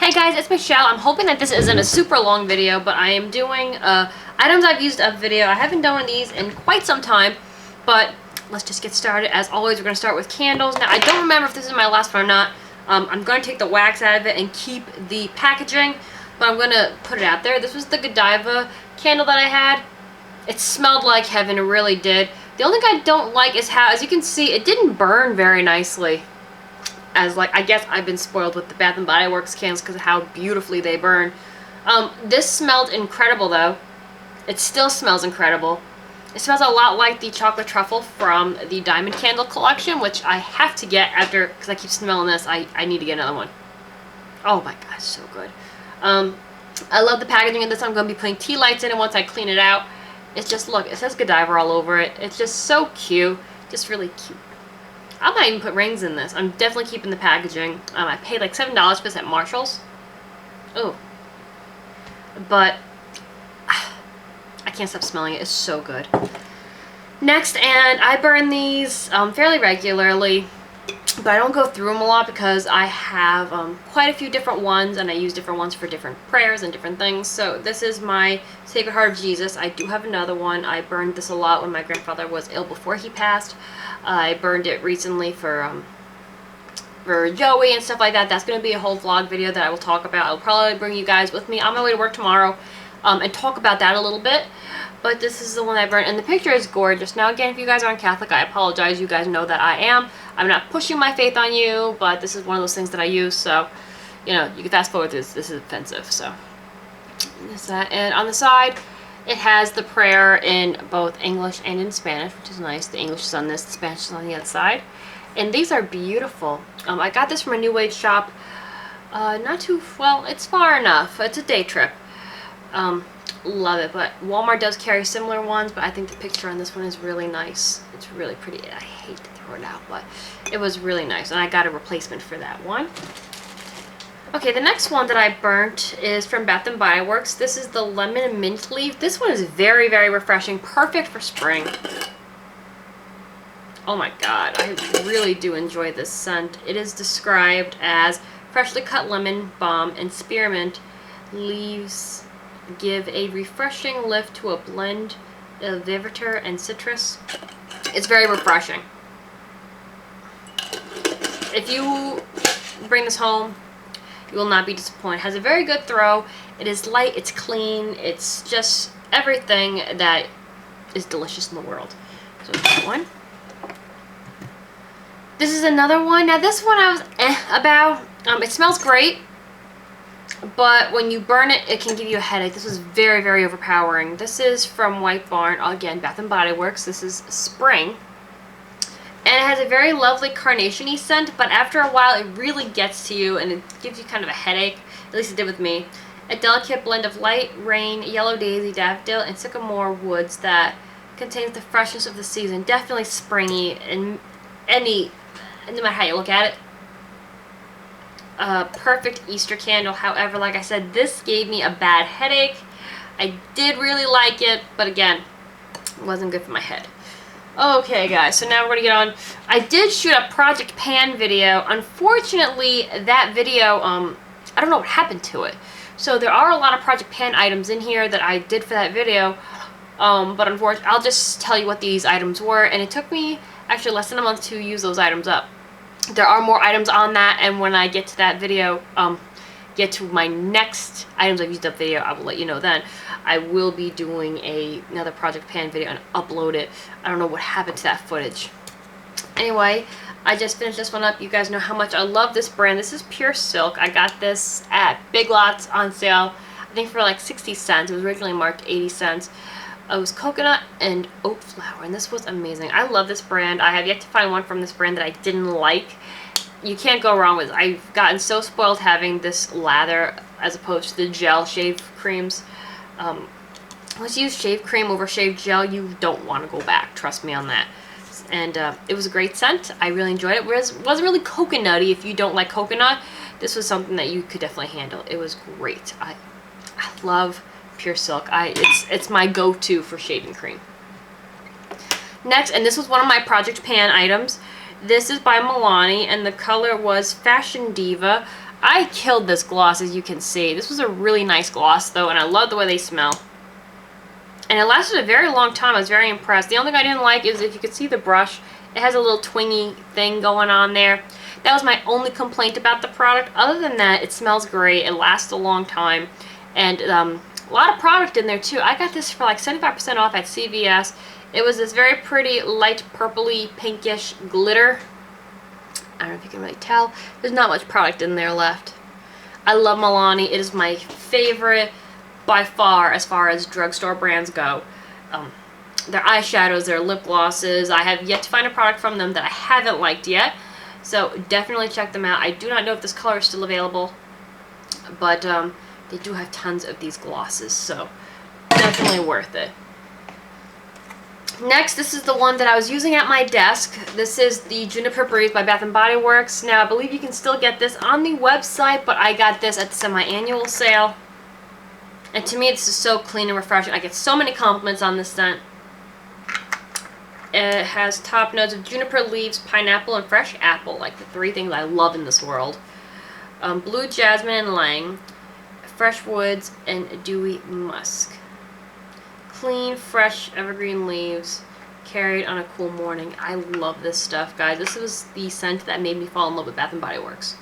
Hey guys, it's Michelle. I'm hoping that this isn't a super long video, but I am doing items I've used up video. I haven't done one of these in quite some time, but let's just get started. As always, we're going to start with candles. Now, I don't remember if this is my last one or not. I'm going to take the wax out of it and keep the packaging, but I'm going to put it out there. This was the Godiva candle that I had. It smelled like heaven, it really did. The only thing I don't like is how, as you can see, it didn't burn very nicely. As like, I guess I've been spoiled with the Bath & Body Works candles because of how beautifully they burn. This smelled incredible though. It still smells incredible. It smells a lot like the chocolate truffle from the Diamond Candle collection, which I have to get after, because I keep smelling this. I need to get another one. Oh my gosh, so good. I love the packaging of this. I'm going to be putting tea lights in it once I clean it out. It's just, look, it says Godiva all over it. It's just so cute. Just really cute. I might even put rings in this. I'm definitely keeping the packaging. I paid like $7 for this at Marshall's. Oh. But I can't stop smelling it. It's so good. Next, and I burn these fairly regularly, but I don't go through them a lot because I have quite a few different ones, and I use different ones for different prayers and different things. So this is my Sacred Heart of Jesus. I do have another one. I burned this a lot when my grandfather was ill before he passed. I burned it recently for Joey and stuff like that. That's going to be a whole vlog video that I will talk about. I'll probably bring you guys with me on my way to work tomorrow and talk about that a little bit. But this is the one I burned, and the picture is gorgeous. Now again, if you guys aren't Catholic, I apologize. You guys know that I am. I'm not pushing my faith on you, but this is one of those things that I use, so, you know, you can fast forward this. This is offensive, so. And on the side, it has the prayer in both English and in Spanish, which is nice. The English is on this, the Spanish is on the other side. And these are beautiful. I got this from a New Age shop. Not too, well, it's far enough. It's a day trip. Love it, but Walmart does carry similar ones, but I think the picture on this one is really nice. It's really pretty. I hate to throw it out, but it was really nice, and I got a replacement for that one. Okay, the next one that I burnt is from Bath & Body Works. This is the Lemon and Mint Leaf. This one is very, very refreshing. Perfect for spring. Oh my god, I really do enjoy this scent. It is described as freshly cut lemon balm and spearmint leaves give a refreshing lift to a blend of vetiver and citrus. It's very refreshing. If you bring this home, you will not be disappointed. It has a very good throw. It is light, it's clean, it's just everything that is delicious in the world. So that one. This is another one. Now this one I was about. It smells great, but when you burn it, it can give you a headache. This was very, very overpowering. This is from White Barn, again, Bath & Body Works. This is Spring. And it has a very lovely carnation-y scent, but after a while it really gets to you and it gives you kind of a headache. At least it did with me. A delicate blend of light, rain, yellow daisy, daffodil, and sycamore woods that contains the freshness of the season. Definitely springy in no matter how you look at it. Perfect Easter candle. However, like I said, this gave me a bad headache. I did really like it, but again, it wasn't good for my head. Okay, guys, so now we're gonna get on. I did shoot a Project Pan video. Unfortunately, that video, I don't know what happened to it. So there are a lot of Project Pan items in here that I did for that video, but unfortunately, I'll just tell you what these items were, and it took me actually less than a month to use those items up. There are more items on that, and when I get to that video, get to my next items I've used up video, I will let you know then. I will be doing another Project Pan video and upload it. I don't know what happened to that footage. Anyway, I just finished this one up. You guys know how much I love this brand. This is Pure Silk. I got this at Big Lots on sale, I think for like 60 cents. It was originally marked 80 cents. It was coconut and oat flour, and this was amazing. I love this brand. I have yet to find one from this brand that I didn't like. You can't go wrong with it. I've gotten so spoiled having this lather as opposed to the gel shave creams. Once you use shave cream over shaved gel, you don't want to go back. Trust me on that. And it was a great scent. I really enjoyed it. It wasn't really coconutty. If you don't like coconut, this was something that you could definitely handle. It was great. I love Pure Silk. It's my go-to for shaving cream. Next, and this was one of my Project Pan items. This is by Milani, and the color was Fashion Diva. I killed this gloss, as you can see. This was a really nice gloss, though, and I love the way they smell. And it lasted a very long time. I was very impressed. The only thing I didn't like is, if you could see the brush, it has a little twingy thing going on there. That was my only complaint about the product. Other than that, it smells great. It lasts a long time. And a lot of product in there, too. I got this for like 75% off at CVS. It was this very pretty, light purpley, pinkish glitter. I don't know if you can really tell. There's not much product in there left. I love Milani. It is my favorite by far as drugstore brands go. Their eyeshadows, their lip glosses. I have yet to find a product from them that I haven't liked yet. So definitely check them out. I do not know if this color is still available, but they do have tons of these glosses, so definitely worth it. Next, this is the one that I was using at my desk. This is the Juniper Breeze by Bath & Body Works. Now, I believe you can still get this on the website, but I got this at the semi-annual sale. And to me, this is so clean and refreshing. I get so many compliments on this scent. It has top notes of juniper leaves, pineapple, and fresh apple, like the three things I love in this world. Blue jasmine and lang, fresh woods, and dewy musk. Clean, fresh, evergreen leaves, carried on a cool morning. I love this stuff, guys. This was the scent that made me fall in love with Bath & Body Works.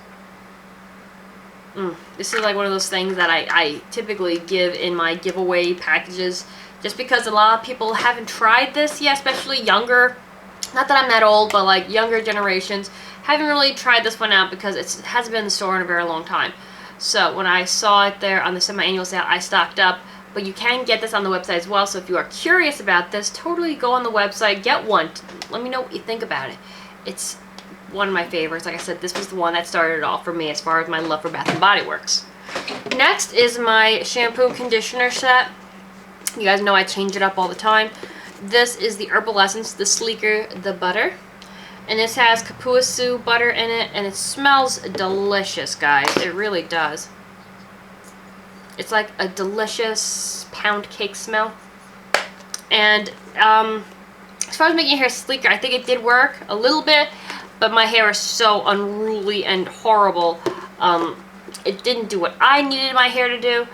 This is like one of those things that I typically give in my giveaway packages, just because a lot of people haven't tried this yet, especially younger, not that I'm that old, but like younger generations haven't really tried this one out because it hasn't been in the store in a very long time. So when I saw it there on the semi-annual sale, I stocked up. But you can get this on the website as well, so if you are curious about this, totally go on the website, get one. Let me know what you think about it. It's one of my favorites. Like I said, this was the one that started it all for me as far as my love for Bath & Body Works. Next is my shampoo and conditioner set. You guys know I change it up all the time. This is the Herbal Essence, the Sleeker, the Butter. And this has Kapuasu butter in it, and it smells delicious, guys. It really does. It's like a delicious pound cake smell. And as far as making your hair sleeker, I think it did work a little bit, but my hair is so unruly and horrible. It didn't do what I needed my hair to do,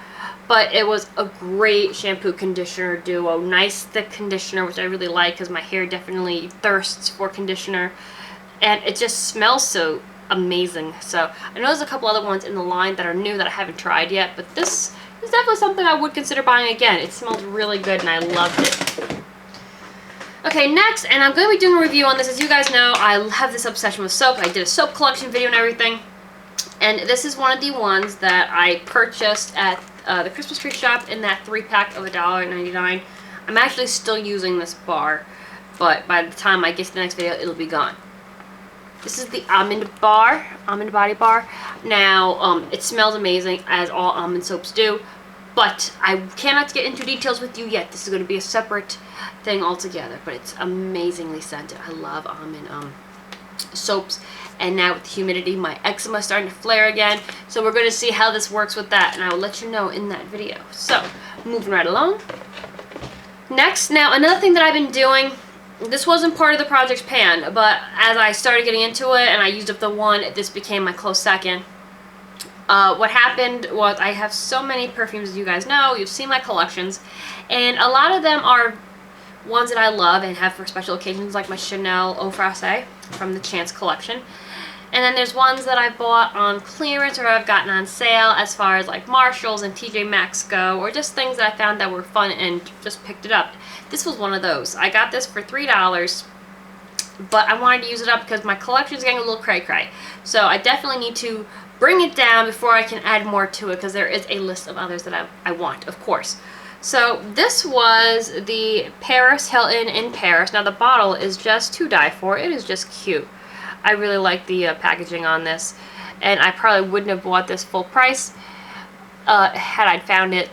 but it was a great shampoo conditioner duo. Nice thick conditioner, which I really like because my hair definitely thirsts for conditioner. And it just smells so amazing. So I know there's a couple other ones in the line that are new that I haven't tried yet, but this is definitely something I would consider buying again. It smells really good and I loved it. Okay, next, and I'm going to be doing a review on this. As you guys know, I have this obsession with soap. I did a soap collection video and everything, and this is one of the ones that I purchased at the Christmas tree shop in that 3-pack of $1.99. I'm actually still using this bar, but by the time I get to the next video, it'll be gone. This is the Almond Bar, Almond Body Bar. Now, it smells amazing, as all almond soaps do, but I cannot get into details with you yet. This is going to be a separate thing altogether, but it's amazingly scented. I love almond soaps, and now with the humidity, my eczema is starting to flare again, so we're going to see how this works with that, and I will let you know in that video. So, moving right along. Next, now, another thing that I've been doing, this wasn't part of the project pan, but as I started getting into it and I used up the one, this became my close second. What happened was I have so many perfumes, as you guys know. You've seen my collections, and a lot of them are ones that I love and have for special occasions, like my Chanel Eau Frosée from the Chance collection. And then there's ones that I bought on clearance or I've gotten on sale, as far as like Marshalls and TJ Maxx go, or just things that I found that were fun and just picked it up. This was one of those. I got this for $3, but I wanted to use it up because my collection is getting a little cray-cray. So I definitely need to bring it down before I can add more to it, because there is a list of others that I want, of course. So this was the Paris Hilton in Paris. Now the bottle is just to die for. It is just cute. I really like the packaging on this, and I probably wouldn't have bought this full price had I found it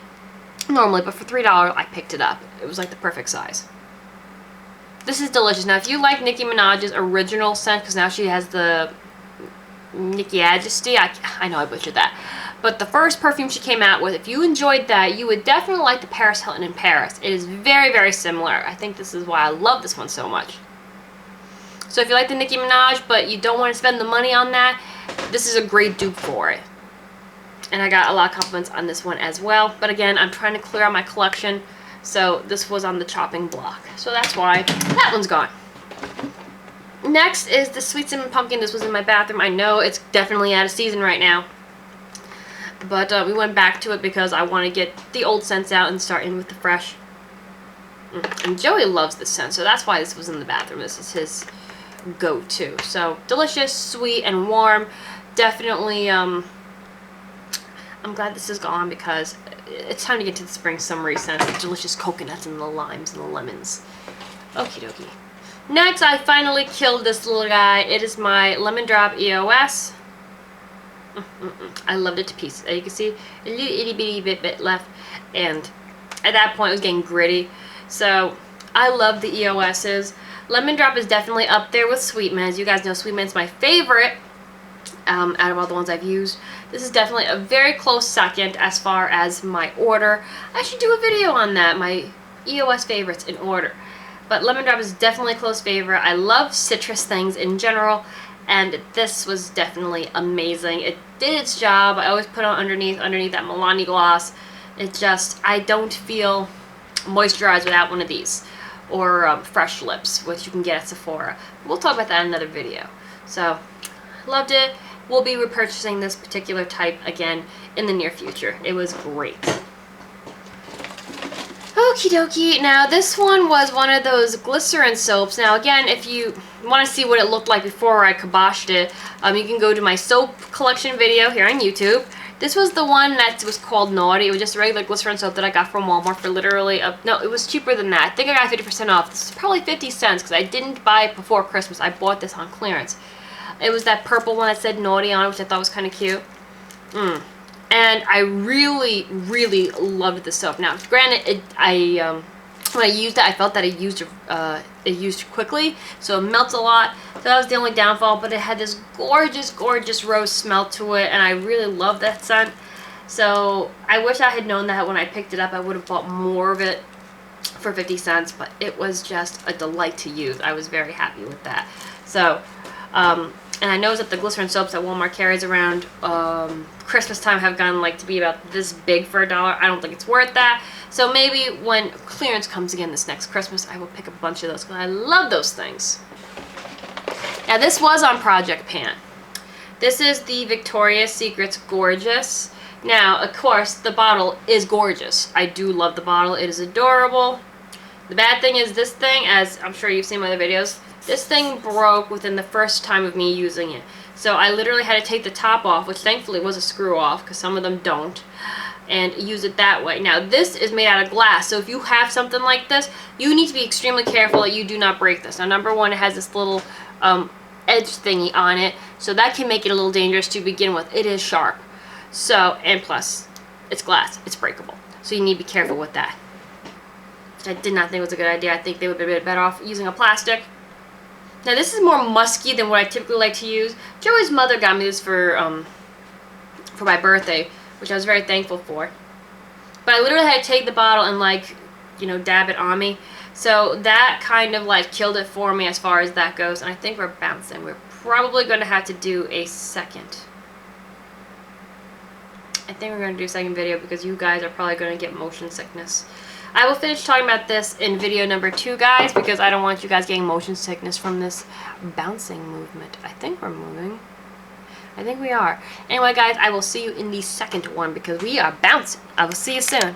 normally, but for $3 I picked it up. It was like the perfect size. This is delicious. Now if you like Nicki Minaj's original scent, because now she has the Nicki Majesty, I know I butchered that, but the first perfume she came out with, if you enjoyed that, you would definitely like the Paris Hilton in Paris. It is very, very similar. I think this is why I love this one so much. So if you like the Nicki Minaj, but you don't want to spend the money on that, this is a great dupe for it. And I got a lot of compliments on this one as well. But again, I'm trying to clear out my collection. So this was on the chopping block. So that's why that one's gone. Next is the Sweet Cinnamon Pumpkin. This was in my bathroom. I know it's definitely out of season right now. But we went back to it because I want to get the old scents out and start in with the fresh. And Joey loves this scent, so that's why this was in the bathroom. This is his go-to. So delicious, sweet, and warm. Definitely, I'm glad this is gone because it's time to get to the spring summery scents. The delicious coconuts and the limes and the lemons. Okie dokie. Next, I finally killed this little guy. It is my Lemon Drop EOS. I loved it to pieces. As you can see, a little itty bitty bit left. And at that point, it was getting gritty. So, I love the EOSs. Lemon Drop is definitely up there with Sweet Mint. As you guys know, Sweet Mint's my favorite out of all the ones I've used. This is definitely a very close second as far as my order. I should do a video on that, my EOS favorites in order. But Lemon Drop is definitely a close favorite. I love citrus things in general, and this was definitely amazing. It did its job. I always put on underneath that Milani gloss. It just, I don't feel moisturized without one of these. Or Fresh Lips, which you can get at Sephora. We'll talk about that in another video. So, loved it. We'll be repurchasing this particular type again in the near future. It was great. Okie dokie. Now, this one was one of those glycerin soaps. Now, again, if you want to see what it looked like before I kiboshed it, you can go to my soap collection video here on YouTube. This was the one that was called Naughty. It was just a regular glycerin soap that I got from Walmart for literally, no, it was cheaper than that. I think I got 50% off. This is probably 50 cents because I didn't buy it before Christmas. I bought this on clearance. It was that purple one that said Naughty on it, which I thought was kind of cute. And I really, really loved the soap. Now, granted, when I used it, I felt that it used quickly, so it melts a lot. So that was the only downfall, but it had this gorgeous, gorgeous rose smell to it, and I really love that scent. So I wish I had known that when I picked it up. I would have bought more of it for 50 cents, but it was just a delight to use. I was very happy with that. So, and I know that the glycerin soaps that Walmart carries around Christmas time have gone like to be about this big for $1. I don't think it's worth that. So maybe when clearance comes again this next Christmas, I will pick a bunch of those because I love those things. Now this was on Project Pan. This is the Victoria's Secret's Gorgeous. Now, of course, the bottle is gorgeous. I do love the bottle. It is adorable. The bad thing is this thing, as I'm sure you've seen my other videos, this thing broke within the first time of me using it. So I literally had to take the top off, which thankfully was a screw off, because some of them don't, and use it that way. Now this is made out of glass, so if you have something like this, you need to be extremely careful that you do not break this. Now number one, it has this little edge thingy on it, so that can make it a little dangerous to begin with. It is sharp. So, and plus, it's glass. It's breakable. So you need to be careful with that. I did not think it was a good idea. I think they would be a bit better off using a plastic. Now this is more musky than what I typically like to use. Joey's mother got me this for my birthday, which I was very thankful for. But I literally had to take the bottle and like, you know, dab it on me. So that kind of like killed it for me as far as that goes. And I think we're bouncing. We're probably going to have to do a second. I think we're going to do a second video because you guys are probably going to get motion sickness. I will finish talking about this in video number 2, guys, because I don't want you guys getting motion sickness from this bouncing movement. I think we're moving. I think we are. Anyway, guys, I will see you in the second one because we are bouncing. I will see you soon.